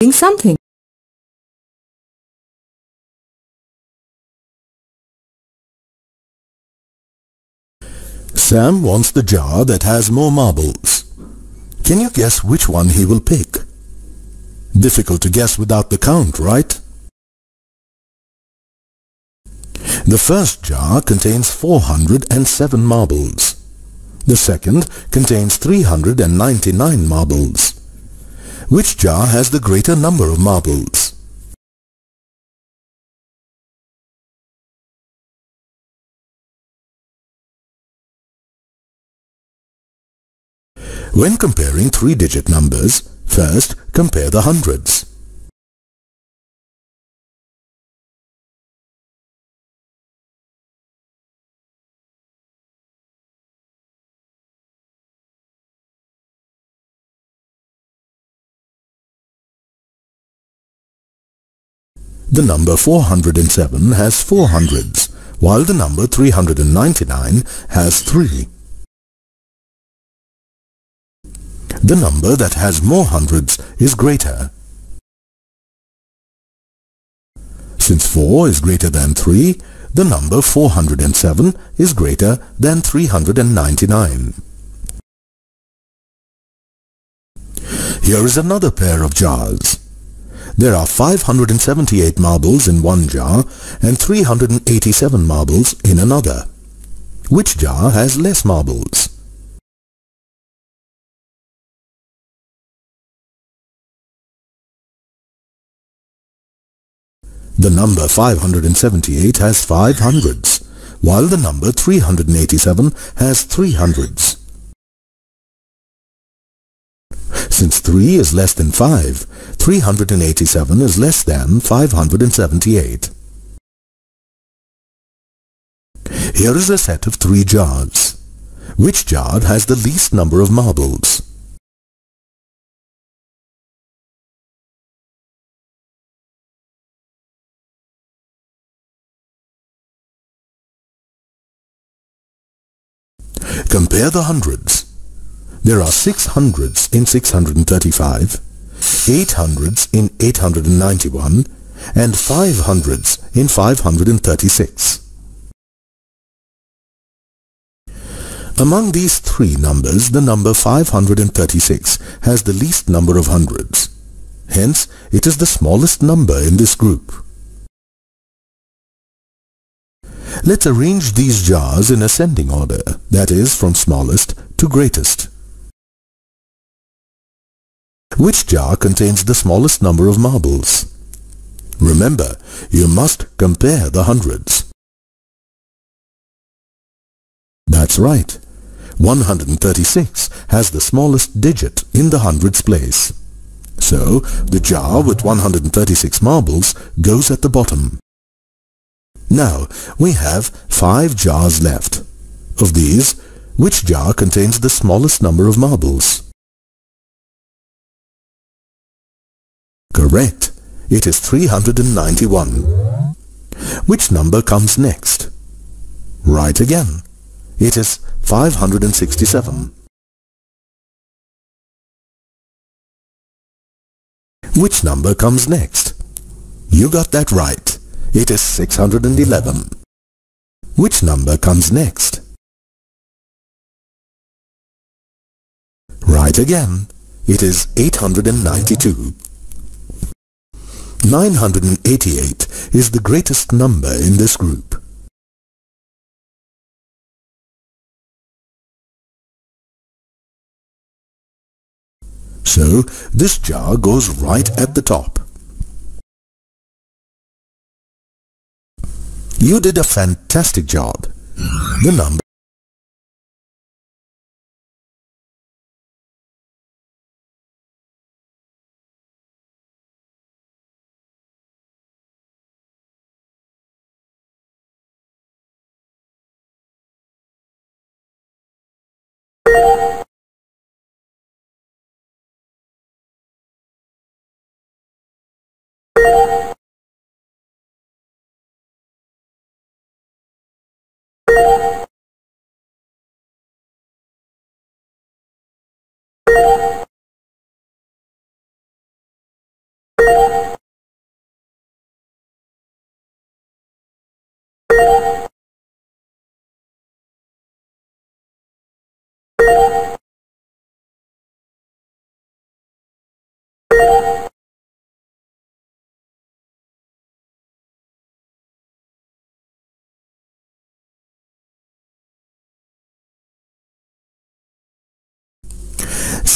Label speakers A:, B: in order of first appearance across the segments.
A: something.
B: Sam wants the jar that has more marbles. Can you guess which one he will pick? Difficult to guess without the count, right? The first jar contains 407 marbles. The second contains 399 marbles. Which jar has the greater number of marbles? When comparing three-digit numbers, first compare the hundreds. The number 407 has 4 hundreds, while the number 399 has 3. The number that has more hundreds is greater. Since 4 is greater than 3, the number 407 is greater than 399. Here is another pair of jars. There are 578 marbles in one jar and 387 marbles in another. Which jar has less marbles? The number 578 has 5 hundreds, while the number 387 has 3 hundreds. Since 3 is less than 5, 387 is less than 578. Here is a set of 3 jars. Which jar has the least number of marbles? Compare the hundreds. There are 6 hundreds in 635, 8 hundreds in 891, and 5 hundreds in 536. Among these 3 numbers, the number 536 has the least number of hundreds. Hence, it is the smallest number in this group. Let's arrange these jars in ascending order, that is, from smallest to greatest. Which jar contains the smallest number of marbles? Remember, you must compare the hundreds. That's right. 136 has the smallest digit in the hundreds place. So, the jar with 136 marbles goes at the bottom. Now, we have 5 jars left. Of these, which jar contains the smallest number of marbles? Correct. It is 391. Which number comes next? Right again. It is 567. Which number comes next? You got that right. It is 611. Which number comes next? Right again. It is 892. 988 is the greatest number in this group. So, this jar goes right at the top. You did a fantastic job. The number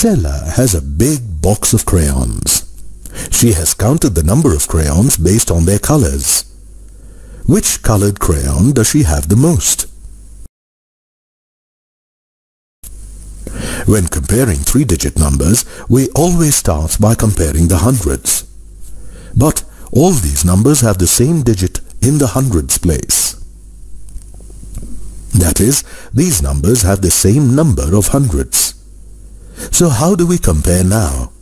B: Sela has a big box of crayons. She has counted the number of crayons based on their colors. Which colored crayon does she have the most? When comparing three-digit numbers, we always start by comparing the hundreds. But all these numbers have the same digit in the hundreds place. That is, these numbers have the same number of hundreds. So how do we compare now?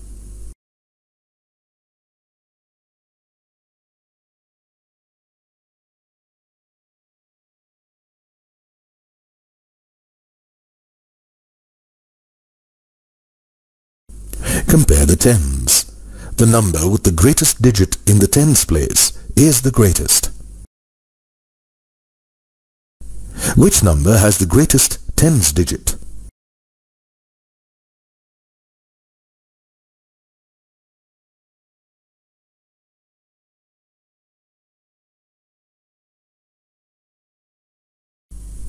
B: Compare the tens. The number with the greatest digit in the tens place is the greatest. Which number has the greatest tens digit?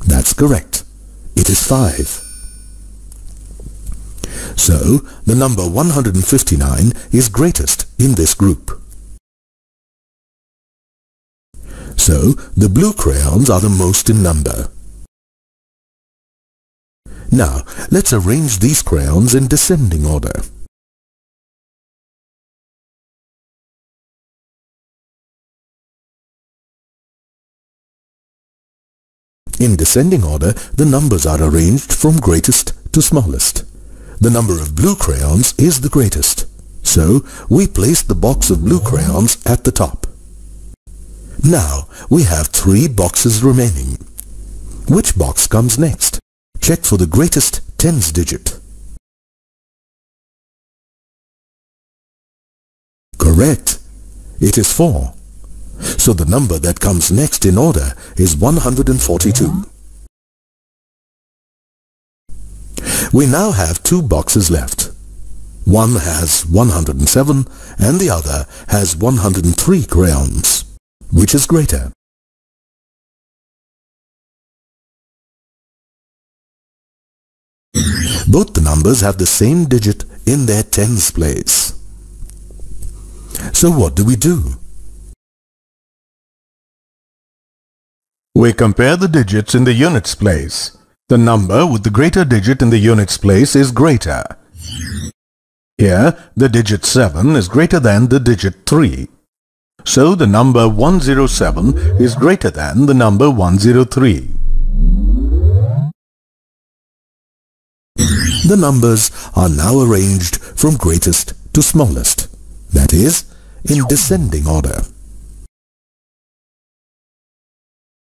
B: That's correct. It is 5. So, the number 159 is greatest in this group. So, the blue crayons are the most in number. Now, let's arrange these crayons in descending order. In descending order, the numbers are arranged from greatest to smallest. The number of blue crayons is the greatest, so we place the box of blue crayons at the top. Now we have 3 boxes remaining. Which box comes next? Check for the greatest tens digit. Correct. It is 4. So the number that comes next in order is 142. We now have 2 boxes left. One has 107 and the other has 103 crayons. Which is greater? Both the numbers have the same digit in their tens place. So what do we do? We compare the digits in the units place. The number with the greater digit in the units place is greater. Here, the digit 7 is greater than the digit 3. So the number 107 is greater than the number 103. The numbers are now arranged from greatest to smallest, that is, in descending order.